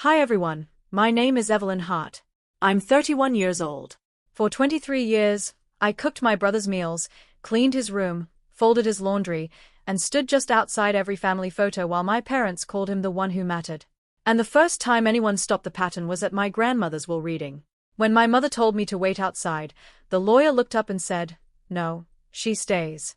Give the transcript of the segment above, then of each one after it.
Hi everyone, my name is Evelyn Hart. I'm 31 years old. For 23 years, I cooked my brother's meals, cleaned his room, folded his laundry, and stood just outside every family photo while my parents called him the one who mattered. And the first time anyone stopped the pattern was at my grandmother's will reading. When my mother told me to wait outside, the lawyer looked up and said, "No, she stays."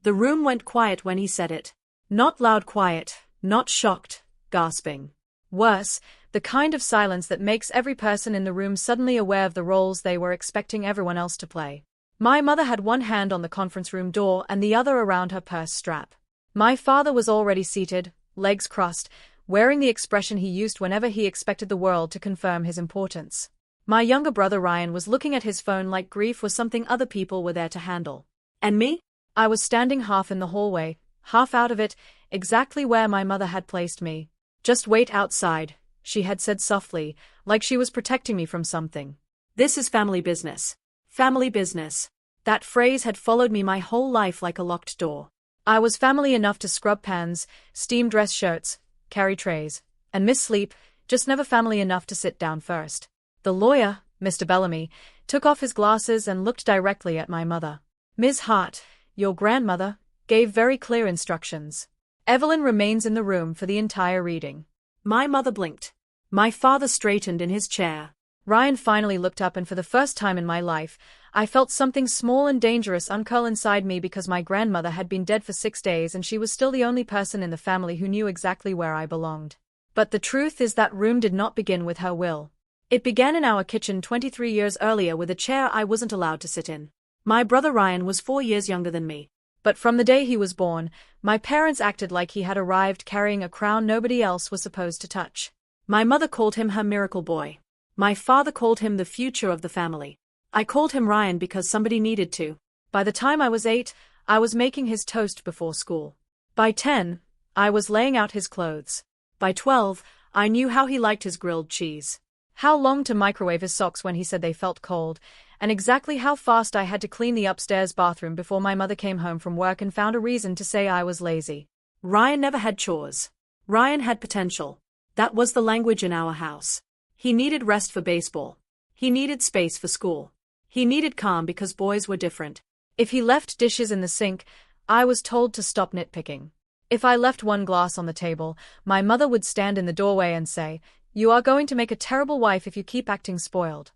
The room went quiet when he said it. Not loud quiet, not shocked, gasping. Worse, the kind of silence that makes every person in the room suddenly aware of the roles they were expecting everyone else to play. My mother had one hand on the conference room door and the other around her purse strap. My father was already seated, legs crossed, wearing the expression he used whenever he expected the world to confirm his importance. My younger brother Ryan was looking at his phone like grief was something other people were there to handle. And me? I was standing half in the hallway, half out of it, exactly where my mother had placed me. "Just wait outside," she had said softly, like she was protecting me from something. "This is family business. Family business." That phrase had followed me my whole life like a locked door. I was family enough to scrub pans, steam dress shirts, carry trays, and miss sleep, just never family enough to sit down first. The lawyer, Mr. Bellamy, took off his glasses and looked directly at my mother. "Ms. Hart, your grandmother gave very clear instructions. Evelyn remains in the room for the entire reading." My mother blinked. My father straightened in his chair. Ryan finally looked up, and for the first time in my life, I felt something small and dangerous uncurl inside me because my grandmother had been dead for 6 days and she was still the only person in the family who knew exactly where I belonged. But the truth is that room did not begin with her will. It began in our kitchen 23 years earlier with a chair I wasn't allowed to sit in. My brother Ryan was 4 years younger than me. But from the day he was born, my parents acted like he had arrived carrying a crown nobody else was supposed to touch. My mother called him her miracle boy. My father called him the future of the family. I called him Ryan because somebody needed to. By the time I was 8, I was making his toast before school. By 10, I was laying out his clothes. By 12, I knew how he liked his grilled cheese, how long to microwave his socks when he said they felt cold, and exactly how fast I had to clean the upstairs bathroom before my mother came home from work and found a reason to say I was lazy. Ryan never had chores. Ryan had potential. That was the language in our house. He needed rest for baseball. He needed space for school. He needed calm because boys were different. If he left dishes in the sink, I was told to stop nitpicking. If I left one glass on the table, my mother would stand in the doorway and say, "You are going to make a terrible wife if you keep acting spoiled."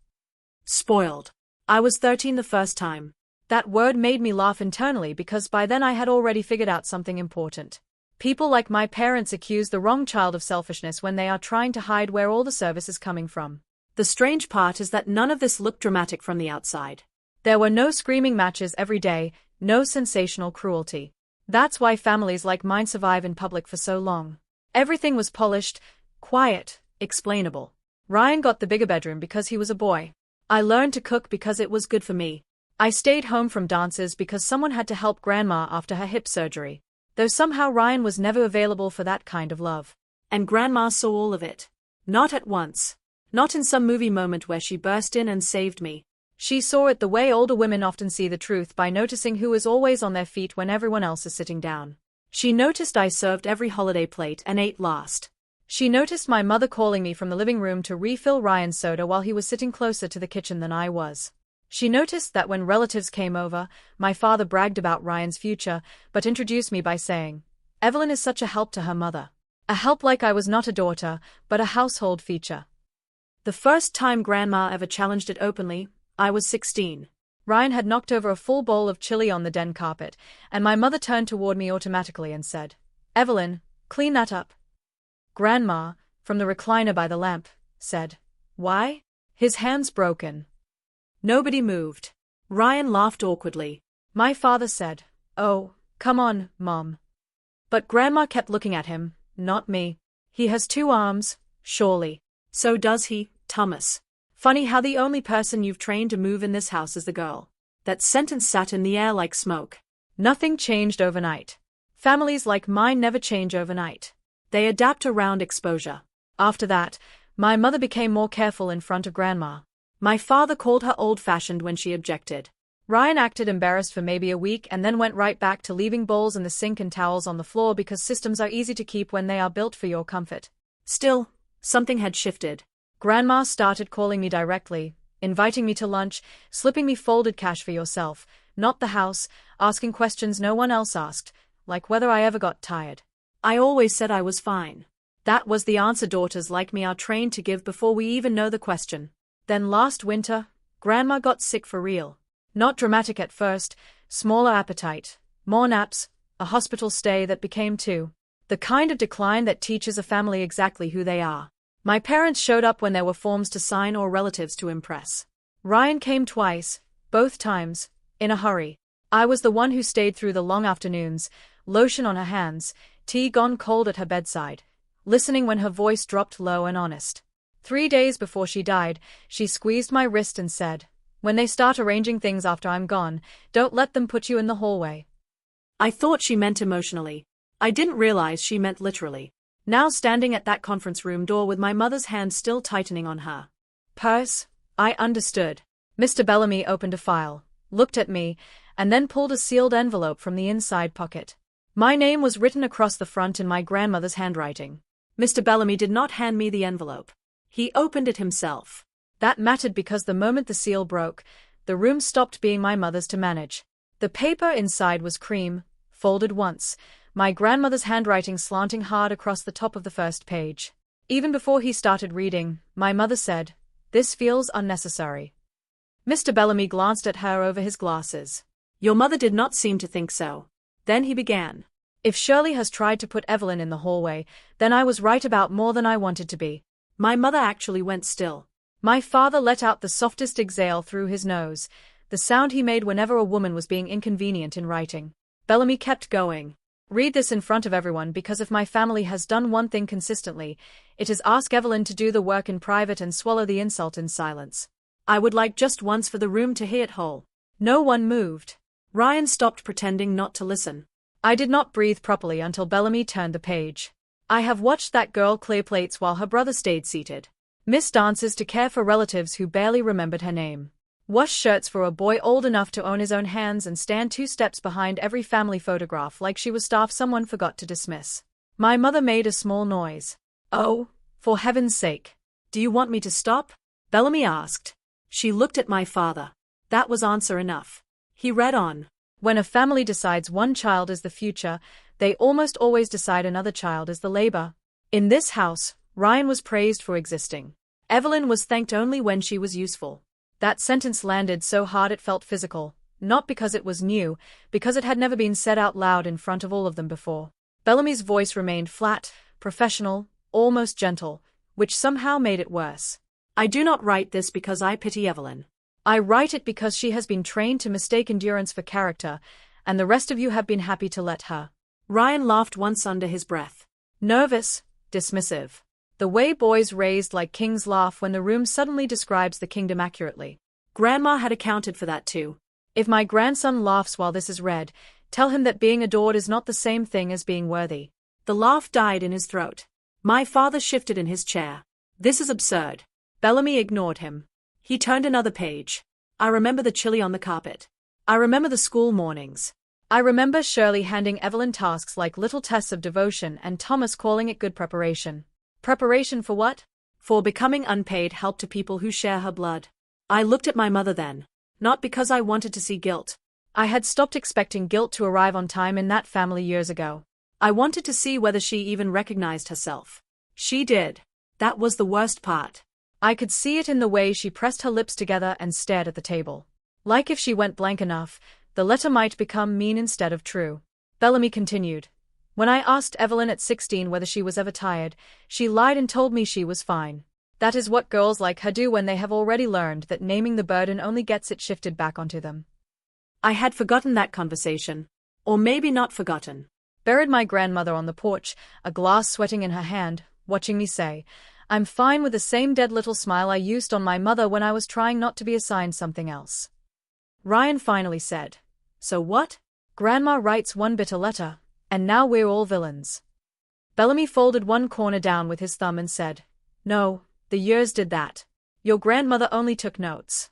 Spoiled. I was 13 the first time. That word made me laugh internally because by then I had already figured out something important. People like my parents accuse the wrong child of selfishness when they are trying to hide where all the service is coming from. The strange part is that none of this looked dramatic from the outside. There were no screaming matches every day, no sensational cruelty. That's why families like mine survive in public for so long. Everything was polished, quiet, explainable. Ryan got the bigger bedroom because he was a boy. I learned to cook because it was good for me. I stayed home from dances because someone had to help Grandma after her hip surgery. Though somehow Ryan was never available for that kind of love. And Grandma saw all of it. Not at once. Not in some movie moment where she burst in and saved me. She saw it the way older women often see the truth, by noticing who is always on their feet when everyone else is sitting down. She noticed I served every holiday plate and ate last. She noticed my mother calling me from the living room to refill Ryan's soda while he was sitting closer to the kitchen than I was. She noticed that when relatives came over, my father bragged about Ryan's future, but introduced me by saying, "Evelyn is such a help to her mother." A help like I was not a daughter, but a household feature. The first time Grandma ever challenged it openly, I was 16. Ryan had knocked over a full bowl of chili on the den carpet, and my mother turned toward me automatically and said, "Evelyn, clean that up." Grandma, from the recliner by the lamp, said, "Why?" "His hand's broken." Nobody moved. Ryan laughed awkwardly. My father said, "Oh, come on, Mom." But Grandma kept looking at him, not me. "He has 2 arms, surely." "So does he, Thomas. Funny how the only person you've trained to move in this house is the girl." That sentence sat in the air like smoke. Nothing changed overnight. Families like mine never change overnight. They adapt around exposure. After that, my mother became more careful in front of Grandma. My father called her old-fashioned when she objected. Ryan acted embarrassed for maybe a week and then went right back to leaving bowls in the sink and towels on the floor because systems are easy to keep when they are built for your comfort. Still, Something had shifted. Grandma started calling me directly, inviting me to lunch, slipping me folded cash for yourself, not the house, asking questions no one else asked, like whether I ever got tired. I always said I was fine. That was the answer daughters like me are trained to give before we even know the question. Then last winter, Grandma got sick for real. Not dramatic at first, smaller appetite, more naps, a hospital stay that became two. The kind of decline that teaches a family exactly who they are. My parents showed up when there were forms to sign or relatives to impress. Ryan came twice, both times, in a hurry. I was the one who stayed through the long afternoons, lotion on her hands, tea gone cold at her bedside, listening when her voice dropped low and honest. 3 days before she died, she squeezed my wrist and said, "When they start arranging things after I'm gone, don't let them put you in the hallway." I thought she meant emotionally. I didn't realize she meant literally. Now standing at that conference room door with my mother's hand still tightening on her purse, I understood. Mr. Bellamy opened a file, looked at me, and then pulled a sealed envelope from the inside pocket. My name was written across the front in my grandmother's handwriting. Mr. Bellamy did not hand me the envelope. He opened it himself. That mattered because the moment the seal broke, the room stopped being my mother's to manage. The paper inside was cream, folded once, my grandmother's handwriting slanting hard across the top of the first page. Even before he started reading, my mother said, "This feels unnecessary." Mr. Bellamy glanced at her over his glasses. "Your mother did not seem to think so." Then he began. "If Shirley has tried to put Evelyn in the hallway, then I was right about more than I wanted to be." My mother actually went still. My father let out the softest exhale through his nose, the sound he made whenever a woman was being inconvenient in writing. Bellamy kept going. "Read this in front of everyone because if my family has done one thing consistently, it is ask Evelyn to do the work in private and swallow the insult in silence. I would like just once for the room to hear it whole." No one moved. Ryan stopped pretending not to listen. I did not breathe properly until Bellamy turned the page. "I have watched that girl clear plates while her brother stayed seated. Miss dances to care for relatives who barely remembered her name. Wash shirts for a boy old enough to own his own hands and stand 2 steps behind every family photograph like she was staff someone forgot to dismiss." My mother made a small noise. "Oh, for heaven's sake. Do you want me to stop?" Bellamy asked. She looked at my father. That was answer enough. He read on. "When a family decides one child is the future, they almost always decide another child is the labor. In this house, Ryan was praised for existing. Evelyn was thanked only when she was useful." That sentence landed so hard it felt physical, not because it was new, because it had never been said out loud in front of all of them before. Bellamy's voice remained flat, professional, almost gentle, which somehow made it worse. "I do not write this because I pity Evelyn. I write it because she has been trained to mistake endurance for character, and the rest of you have been happy to let her." Ryan laughed once under his breath. Nervous, dismissive. The way boys raised like kings laugh when the room suddenly describes the kingdom accurately. Grandma had accounted for that too. "If my grandson laughs while this is read, tell him that being adored is not the same thing as being worthy." The laugh died in his throat. My father shifted in his chair. "This is absurd." Bellamy ignored him. He turned another page. "I remember the chili on the carpet. I remember the school mornings. I remember Shirley handing Evelyn tasks like little tests of devotion and Thomas calling it good preparation." Preparation for what? For becoming unpaid help to people who share her blood. I looked at my mother then. Not because I wanted to see guilt. I had stopped expecting guilt to arrive on time in that family years ago. I wanted to see whether she even recognized herself. She did. That was the worst part. I could see it in the way she pressed her lips together and stared at the table. Like if she went blank enough, the letter might become mean instead of true. Bellamy continued. "When I asked Evelyn at 16 whether she was ever tired, she lied and told me she was fine. That is what girls like her do when they have already learned that naming the burden only gets it shifted back onto them." I had forgotten that conversation. Or maybe not forgotten. Buried my grandmother on the porch, a glass sweating in her hand, watching me say, "I'm fine," with the same dead little smile I used on my mother when I was trying not to be assigned something else. Ryan finally said, "So what? Grandma writes one bitter letter, and now we're all villains." Bellamy folded one corner down with his thumb and said, "No, the years did that. Your grandmother only took notes."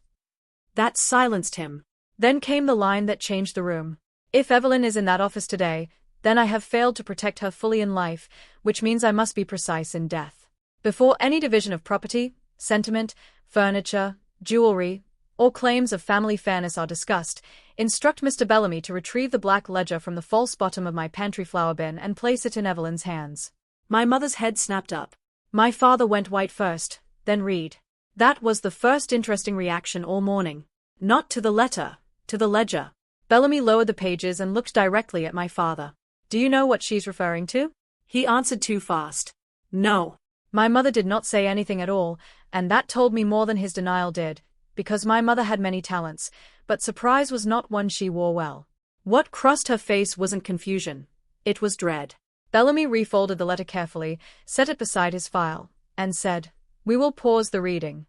That silenced him. Then came the line that changed the room. "If Evelyn is in that office today, then I have failed to protect her fully in life, which means I must be precise in death." Before any division of property, sentiment, furniture, jewelry, or claims of family fairness are discussed, instruct Mr. Bellamy to retrieve the black ledger from the false bottom of my pantry flower bin and place it in Evelyn's hands. My mother's head snapped up. My father went white first, then Reed. That was the first interesting reaction all morning. Not to the letter, to the ledger. Bellamy lowered the pages and looked directly at my father. Do you know what she's referring to? He answered too fast. No. My mother did not say anything at all, and that told me more than his denial did, because my mother had many talents, but surprise was not one she wore well. What crossed her face wasn't confusion. It was dread. Bellamy refolded the letter carefully, set it beside his file, and said, "We will pause the reading."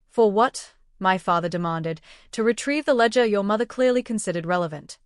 For what? My father demanded. To retrieve the ledger your mother clearly considered relevant.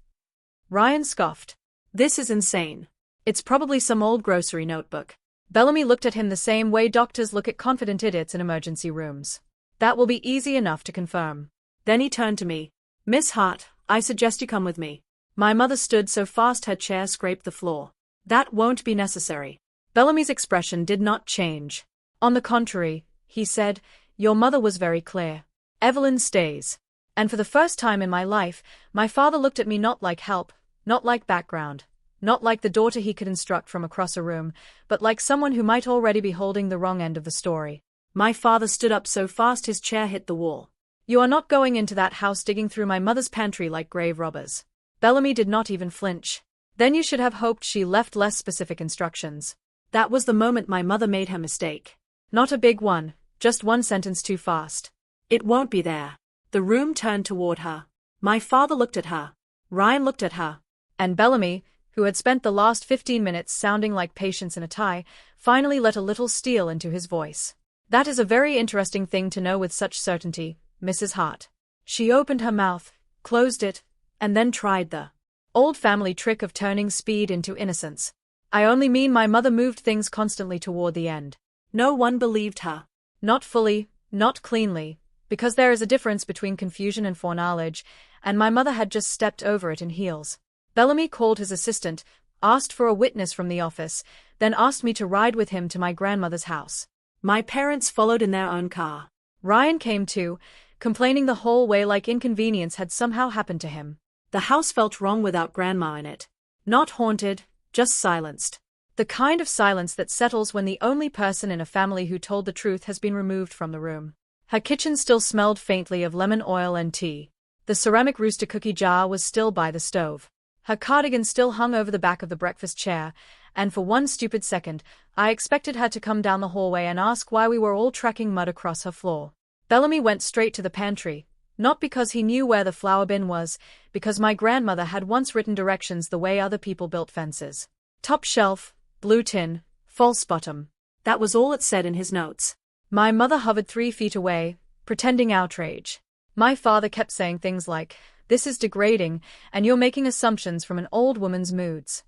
Ryan scoffed. This is insane. It's probably some old grocery notebook. Bellamy looked at him the same way doctors look at confident idiots in emergency rooms. That will be easy enough to confirm. Then he turned to me. Miss Hart, I suggest you come with me. My mother stood so fast her chair scraped the floor. That won't be necessary. Bellamy's expression did not change. On the contrary, he said, your mother was very clear. Evelyn stays. And for the first time in my life, my father looked at me not like help, not like background, not like the daughter he could instruct from across a room, but like someone who might already be holding the wrong end of the story. My father stood up so fast his chair hit the wall. You are not going into that house digging through my mother's pantry like grave robbers. Bellamy did not even flinch. Then you should have hoped she left less specific instructions. That was the moment my mother made her mistake. Not a big one, just one sentence too fast. It won't be there. The room turned toward her. My father looked at her. Ryan looked at her. And Bellamy, who had spent the last 15 minutes sounding like Patience in a tie, finally let a little steel into his voice. That is a very interesting thing to know with such certainty, Mrs. Hart. She opened her mouth, closed it, and then tried the old family trick of turning speed into innocence. I only mean my mother moved things constantly toward the end. No one believed her. Not fully, not cleanly, because there is a difference between confusion and foreknowledge, and my mother had just stepped over it in heels. Bellamy called his assistant, asked for a witness from the office, then asked me to ride with him to my grandmother's house. My parents followed in their own car. Ryan came too, complaining the whole way like inconvenience had somehow happened to him. The house felt wrong without Grandma in it. Not haunted, just silenced. The kind of silence that settles when the only person in a family who told the truth has been removed from the room. Her kitchen still smelled faintly of lemon oil and tea. The ceramic rooster cookie jar was still by the stove. Her cardigan still hung over the back of the breakfast chair, and for one stupid second, I expected her to come down the hallway and ask why we were all tracking mud across her floor. Bellamy went straight to the pantry, not because he knew where the flour bin was, because my grandmother had once written directions the way other people built fences. Top shelf, blue tin, false bottom. That was all it said in his notes. My mother hovered 3 feet away, pretending outrage. My father kept saying things like, "This is degrading, and you're making assumptions from an old woman's moods."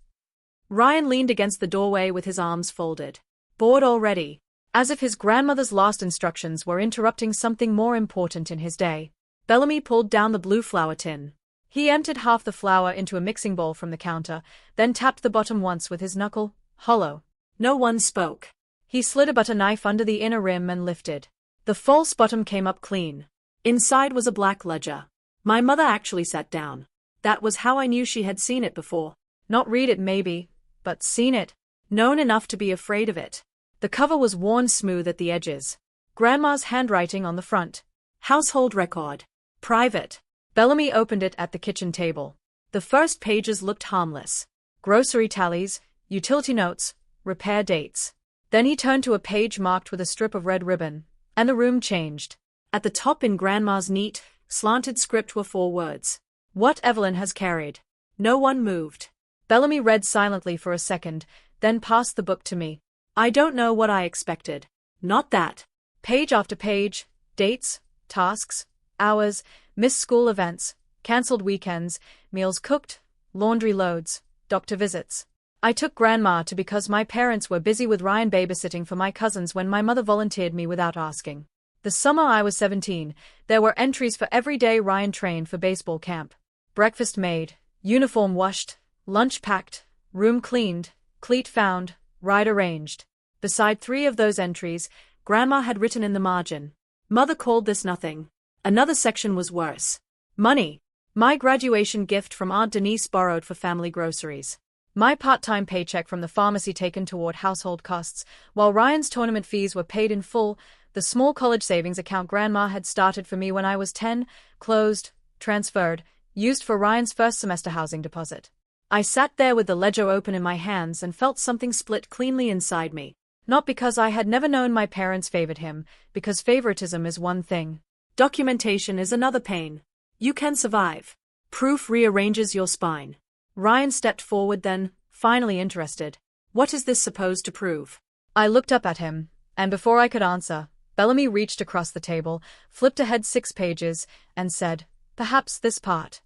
Ryan leaned against the doorway with his arms folded. Bored already. As if his grandmother's last instructions were interrupting something more important in his day. Bellamy pulled down the blue flour tin. He emptied half the flour into a mixing bowl from the counter, then tapped the bottom once with his knuckle, hollow. No one spoke. He slid a butter knife under the inner rim and lifted. The false bottom came up clean. Inside was a black ledger. My mother actually sat down. That was how I knew she had seen it before. Not read it maybe, but seen it. Known enough to be afraid of it. The cover was worn smooth at the edges. Grandma's handwriting on the front. Household record. Private. Bellamy opened it at the kitchen table. The first pages looked harmless. Grocery tallies, utility notes, repair dates. Then he turned to a page marked with a strip of red ribbon, and the room changed. At the top in Grandma's neat, slanted script were 4 words. What Evelyn has carried. No one moved. Bellamy read silently for a second, then passed the book to me. I don't know what I expected. Not that. Page after page, dates, tasks, hours, missed school events, cancelled weekends, meals cooked, laundry loads, doctor visits. I took Grandma to because my parents were busy with Ryan babysitting for my cousins when my mother volunteered me without asking. The summer I was 17, there were entries for every day Ryan trained for baseball camp. Breakfast made, uniform washed, lunch packed, room cleaned, cleat found, ride arranged. Beside 3 of those entries, Grandma had written in the margin, "Mother called this nothing." Another section was worse. Money. My graduation gift from Aunt Denise borrowed for family groceries. My part-time paycheck from the pharmacy taken toward household costs, while Ryan's tournament fees were paid in full. The small college savings account Grandma had started for me when I was 10, closed, transferred, used for Ryan's first semester housing deposit. I sat there with the ledger open in my hands and felt something split cleanly inside me. Not because I had never known my parents favored him, because favoritism is one thing. Documentation is another pain. You can survive. Proof rearranges your spine. Ryan stepped forward then, finally interested. What is this supposed to prove? I looked up at him, and before I could answer, Bellamy reached across the table, flipped ahead 6 pages, and said, "Perhaps this part."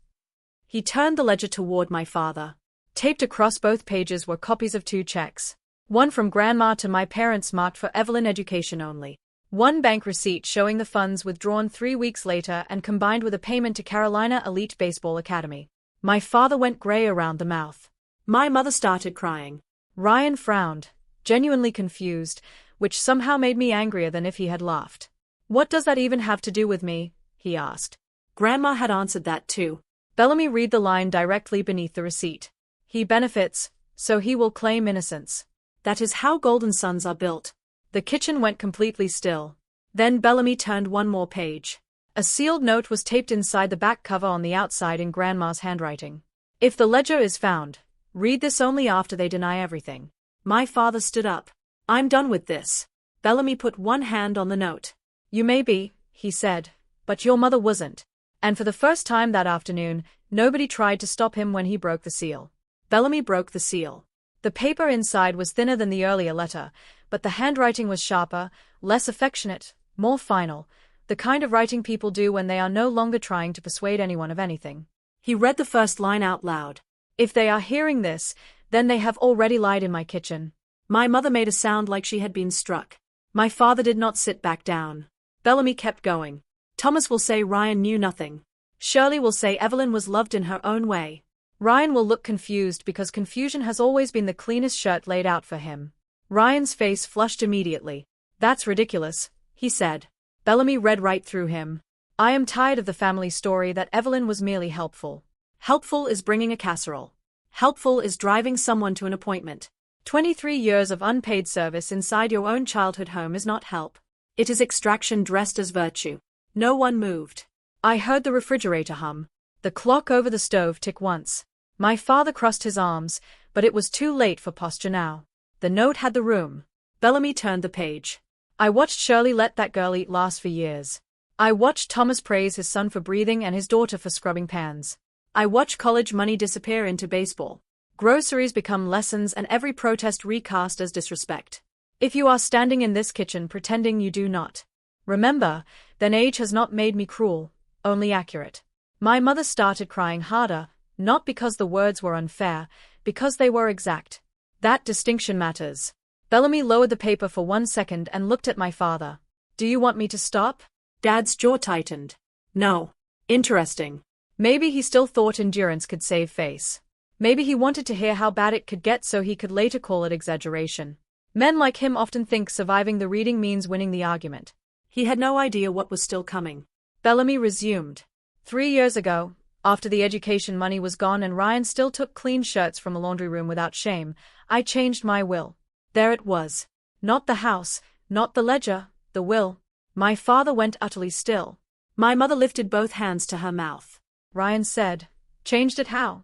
He turned the ledger toward my father. Taped across both pages were copies of 2 checks. One from Grandma to my parents marked for Evelyn education only. One bank receipt showing the funds withdrawn 3 weeks later and combined with a payment to Carolina Elite Baseball Academy. My father went gray around the mouth. My mother started crying. Ryan frowned, genuinely confused, which somehow made me angrier than if he had laughed. "What does that even have to do with me?" he asked. Grandma had answered that too. Bellamy read the line directly beneath the receipt. "He benefits, so he will claim innocence." That is how golden sons are built. The kitchen went completely still. Then Bellamy turned one more page. A sealed note was taped inside the back cover on the outside in Grandma's handwriting. "If the ledger is found, read this only after they deny everything." My father stood up. "I'm done with this." Bellamy put one hand on the note. "You may be," he said, "but your mother wasn't." And for the first time that afternoon, nobody tried to stop him when he broke the seal. Bellamy broke the seal. The paper inside was thinner than the earlier letter, but the handwriting was sharper, less affectionate, more final, the kind of writing people do when they are no longer trying to persuade anyone of anything. He read the first line out loud. "If they are hearing this, then they have already lied in my kitchen." My mother made a sound like she had been struck. My father did not sit back down. Bellamy kept going. "Thomas will say Ryan knew nothing. Shirley will say Evelyn was loved in her own way. Ryan will look confused because confusion has always been the cleanest shirt laid out for him." Ryan's face flushed immediately. "That's ridiculous," he said. Bellamy read right through him. "I am tired of the family story that Evelyn was merely helpful. Helpful is bringing a casserole. Helpful is driving someone to an appointment. 23 years of unpaid service inside your own childhood home is not help. It is extraction dressed as virtue." No one moved. I heard the refrigerator hum. The clock over the stove tick once. My father crossed his arms, but it was too late for posture now. The note had the room. Bellamy turned the page. "I watched Shirley let that girl eat last for years. I watched Thomas praise his son for breathing and his daughter for scrubbing pans. I watched college money disappear into baseball. Groceries become lessons and every protest recast as disrespect. If you are standing in this kitchen pretending you do not remember, then age has not made me cruel, only accurate." My mother started crying harder, not because the words were unfair, because they were exact. That distinction matters. Bellamy lowered the paper for 1 second and looked at my father. "Do you want me to stop?" Dad's jaw tightened. "No." Interesting. Maybe he still thought endurance could save face. Maybe he wanted to hear how bad it could get so he could later call it exaggeration. Men like him often think surviving the reading means winning the argument. He had no idea what was still coming. Bellamy resumed. 3 years ago, after the education money was gone and Ryan still took clean shirts from a laundry room without shame, I changed my will. There it was. Not the house, not the ledger, the will. My father went utterly still. My mother lifted both hands to her mouth. Ryan said, "Changed it how?"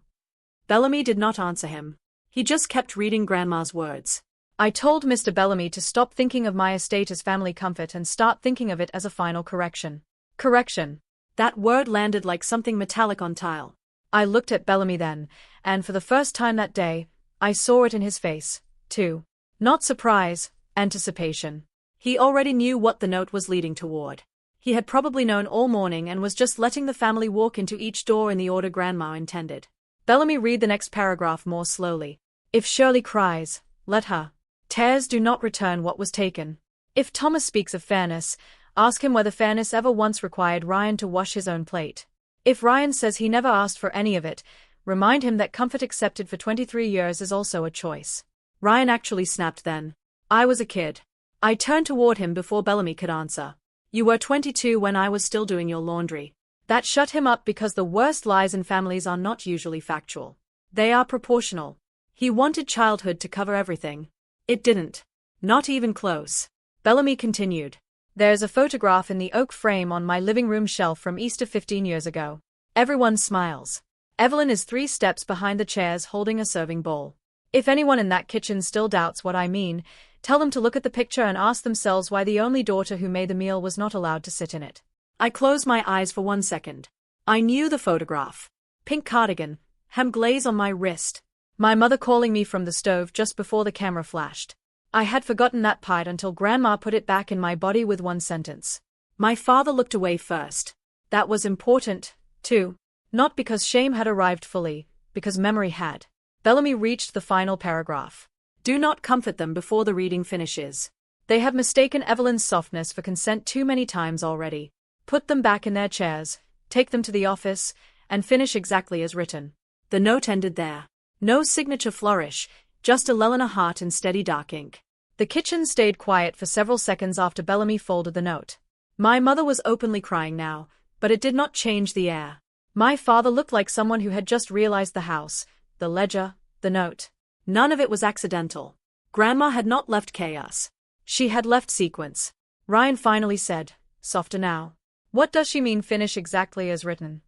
Bellamy did not answer him. He just kept reading Grandma's words. "I told Mr. Bellamy to stop thinking of my estate as family comfort and start thinking of it as a final correction." Correction. That word landed like something metallic on tile. I looked at Bellamy then, and for the first time that day, I saw it in his face, too. Not surprise, anticipation. He already knew what the note was leading toward. He had probably known all morning and was just letting the family walk into each door in the order Grandma intended. Bellamy read the next paragraph more slowly. "If Shirley cries, let her. Tears do not return what was taken. If Thomas speaks of fairness, ask him whether fairness ever once required Ryan to wash his own plate. If Ryan says he never asked for any of it, remind him that comfort accepted for 23 years is also a choice." Ryan actually snapped then. I was a kid. I turned toward him before Bellamy could answer. You were 22 when I was still doing your laundry. That shut him up because the worst lies in families are not usually factual. They are proportional. He wanted childhood to cover everything. It didn't. Not even close. Bellamy continued. There's a photograph in the oak frame on my living room shelf from Easter 15 years ago. Everyone smiles. Evelyn is 3 steps behind the chairs holding a serving bowl. If anyone in that kitchen still doubts what I mean, tell them to look at the picture and ask themselves why the only daughter who made the meal was not allowed to sit in it. I closed my eyes for 1 second. I knew the photograph. Pink cardigan, hem glaze on my wrist. My mother calling me from the stove just before the camera flashed. I had forgotten that part until Grandma put it back in my body with 1 sentence. My father looked away first. That was important, too. Not because shame had arrived fully, because memory had. Bellamy reached the final paragraph. Do not comfort them before the reading finishes. They have mistaken Evelyn's softness for consent too many times already. Put them back in their chairs, take them to the office, and finish exactly as written. The note ended there. No signature flourish, just a Lelena heart in steady dark ink. The kitchen stayed quiet for several seconds after Bellamy folded the note. My mother was openly crying now, but it did not change the air. My father looked like someone who had just realized the house, the ledger, the note. None of it was accidental. Grandma had not left chaos. She had left sequence. Ryan finally said, softer now. What does she mean finish exactly as written?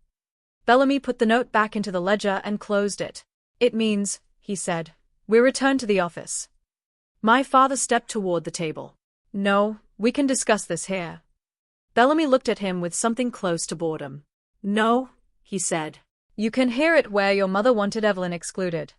Bellamy put the note back into the ledger and closed it. It means, he said, we return to the office. My father stepped toward the table. No, we can discuss this here. Bellamy looked at him with something close to boredom. No, he said. You can hear it where your mother wanted Evelyn excluded.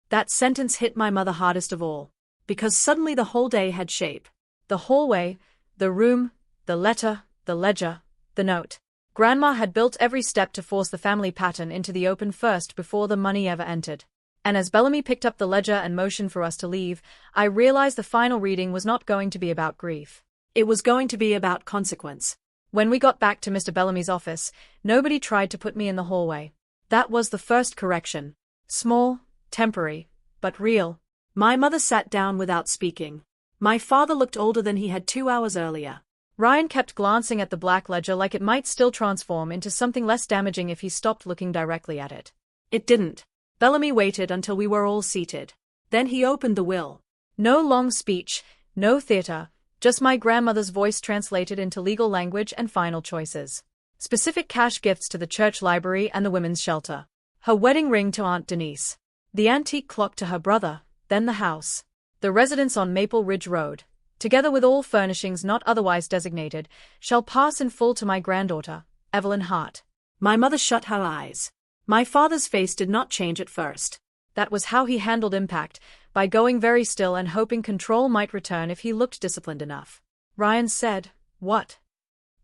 That sentence hit my mother hardest of all, because suddenly the whole day had shape. The hallway, the room, the letter, the ledger, the note. Grandma had built every step to force the family pattern into the open first before the money ever entered. And as Bellamy picked up the ledger and motioned for us to leave, I realized the final reading was not going to be about grief. It was going to be about consequence. When we got back to Mr. Bellamy's office, nobody tried to put me in the hallway. That was the first correction. Small, temporary, but real. My mother sat down without speaking. My father looked older than he had 2 hours earlier. Ryan kept glancing at the black ledger like it might still transform into something less damaging if he stopped looking directly at it. It didn't. Bellamy waited until we were all seated. Then he opened the will. No long speech, no theater, just my grandmother's voice translated into legal language and final choices. Specific cash gifts to the church library and the women's shelter. Her wedding ring to Aunt Denise. The antique clock to her brother, then the house. The residence on Maple Ridge Road, together with all furnishings not otherwise designated, shall pass in full to my granddaughter, Evelyn Hart. My mother shut her eyes. My father's face did not change at first. That was how he handled impact, by going very still and hoping control might return if he looked disciplined enough. Ryan said, what?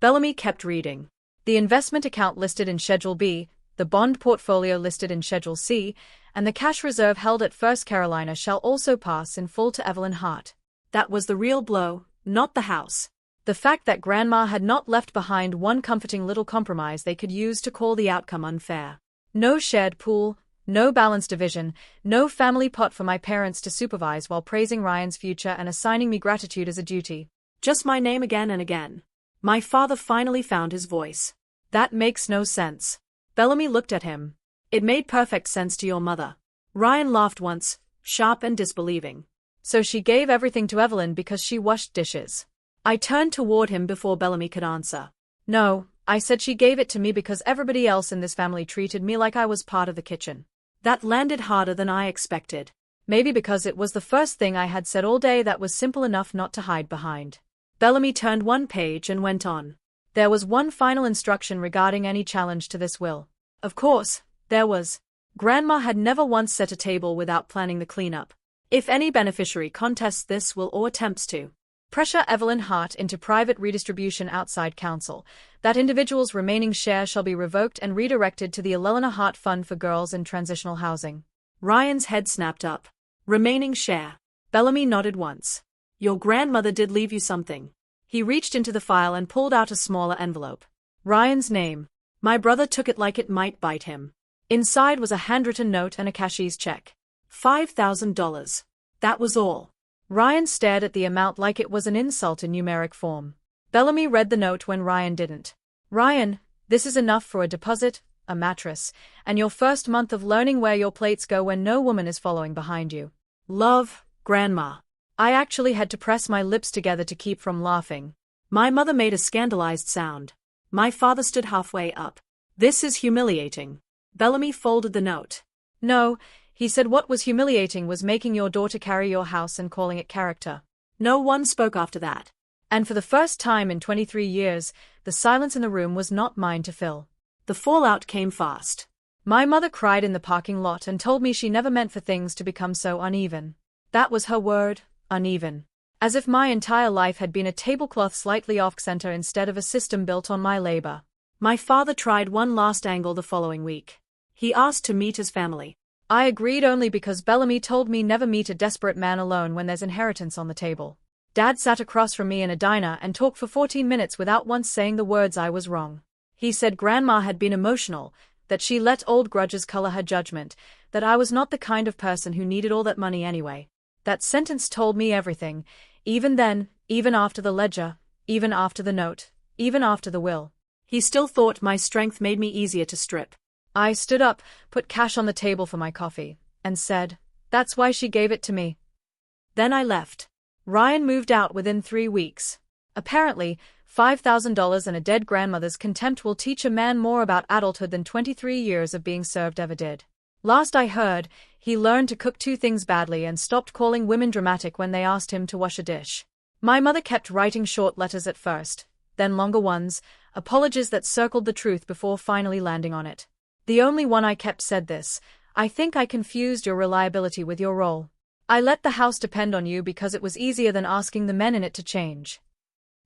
Bellamy kept reading. The investment account listed in Schedule B, the bond portfolio listed in Schedule C, and the cash reserve held at First Carolina shall also pass in full to Evelyn Hart. That was the real blow, not the house. The fact that Grandma had not left behind one comforting little compromise they could use to call the outcome unfair. No shared pool, no balanced division, no family pot for my parents to supervise while praising Ryan's future and assigning me gratitude as a duty. Just my name again and again. My father finally found his voice. That makes no sense. Bellamy looked at him. It made perfect sense to your mother. Ryan laughed once, sharp and disbelieving. So she gave everything to Evelyn because she washed dishes. I turned toward him before Bellamy could answer. No, I said she gave it to me because everybody else in this family treated me like I was part of the kitchen. That landed harder than I expected. Maybe because it was the first thing I had said all day that was simple enough not to hide behind. Bellamy turned one page and went on. There was one final instruction regarding any challenge to this will. Of course, there was. Grandma had never once set a table without planning the cleanup. If any beneficiary contests this will or attempts to pressure Evelyn Hart into private redistribution outside counsel, that individual's remaining share shall be revoked and redirected to the Elena Hart Fund for Girls in Transitional Housing. Ryan's head snapped up. Remaining share. Bellamy nodded once. Your grandmother did leave you something. He reached into the file and pulled out a smaller envelope. Ryan's name. My brother took it like it might bite him. Inside was a handwritten note and a cashier's check. $5,000. That was all. Ryan stared at the amount like it was an insult in numeric form. Bellamy read the note when Ryan didn't. Ryan, this is enough for a deposit, a mattress, and your first month of learning where your plates go when no woman is following behind you. Love, Grandma. I actually had to press my lips together to keep from laughing. My mother made a scandalized sound. My father stood halfway up. This is humiliating. Bellamy folded the note. No, he said what was humiliating was making your daughter carry your house and calling it character. No one spoke after that. And for the first time in 23 years, the silence in the room was not mine to fill. The fallout came fast. My mother cried in the parking lot and told me she never meant for things to become so uneven. That was her word, uneven. As if my entire life had been a tablecloth slightly off-center instead of a system built on my labor. My father tried one last angle the following week. He asked to meet his family. I agreed only because Bellamy told me never meet a desperate man alone when there's inheritance on the table. Dad sat across from me in a diner and talked for 14 minutes without once saying the words I was wrong. He said Grandma had been emotional, that she let old grudges color her judgment, that I was not the kind of person who needed all that money anyway. That sentence told me everything, even then, even after the ledger, even after the note, even after the will. He still thought my strength made me easier to strip. I stood up, put cash on the table for my coffee, and said, "That's why she gave it to me." Then I left. Ryan moved out within 3 weeks. Apparently, $5,000 and a dead grandmother's contempt will teach a man more about adulthood than 23 years of being served ever did. Last I heard, he learned to cook 2 things badly and stopped calling women dramatic when they asked him to wash a dish. My mother kept writing short letters at first, then longer ones, apologies that circled the truth before finally landing on it. The only one I kept said this: "I think I confused your reliability with your role. I let the house depend on you because it was easier than asking the men in it to change."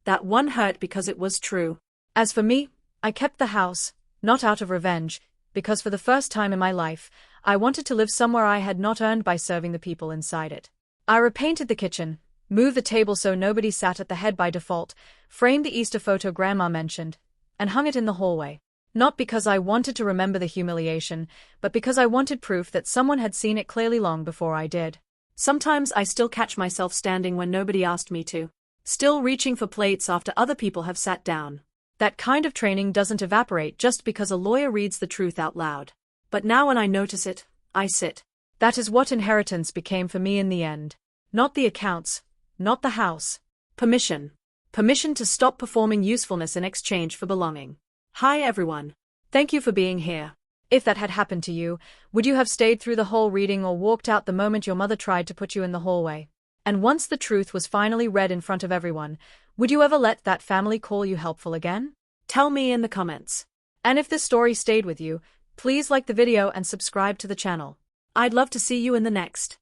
That one hurt because it was true. As for me, I kept the house, not out of revenge, because for the first time in my life, I wanted to live somewhere I had not earned by serving the people inside it. I repainted the kitchen, moved the table so nobody sat at the head by default, framed the Easter photo Grandma mentioned, and hung it in the hallway. Not because I wanted to remember the humiliation, but because I wanted proof that someone had seen it clearly long before I did. Sometimes I still catch myself standing when nobody asked me to. Still reaching for plates after other people have sat down. That kind of training doesn't evaporate just because a lawyer reads the truth out loud. But now when I notice it, I sit. That is what inheritance became for me in the end. Not the accounts, not the house. Permission. Permission to stop performing usefulness in exchange for belonging. Hi everyone. Thank you for being here. If that had happened to you, would you have stayed through the whole reading or walked out the moment your mother tried to put you in the hallway? And once the truth was finally read in front of everyone, would you ever let that family call you helpful again? Tell me in the comments. And if this story stayed with you, please like the video and subscribe to the channel. I'd love to see you in the next.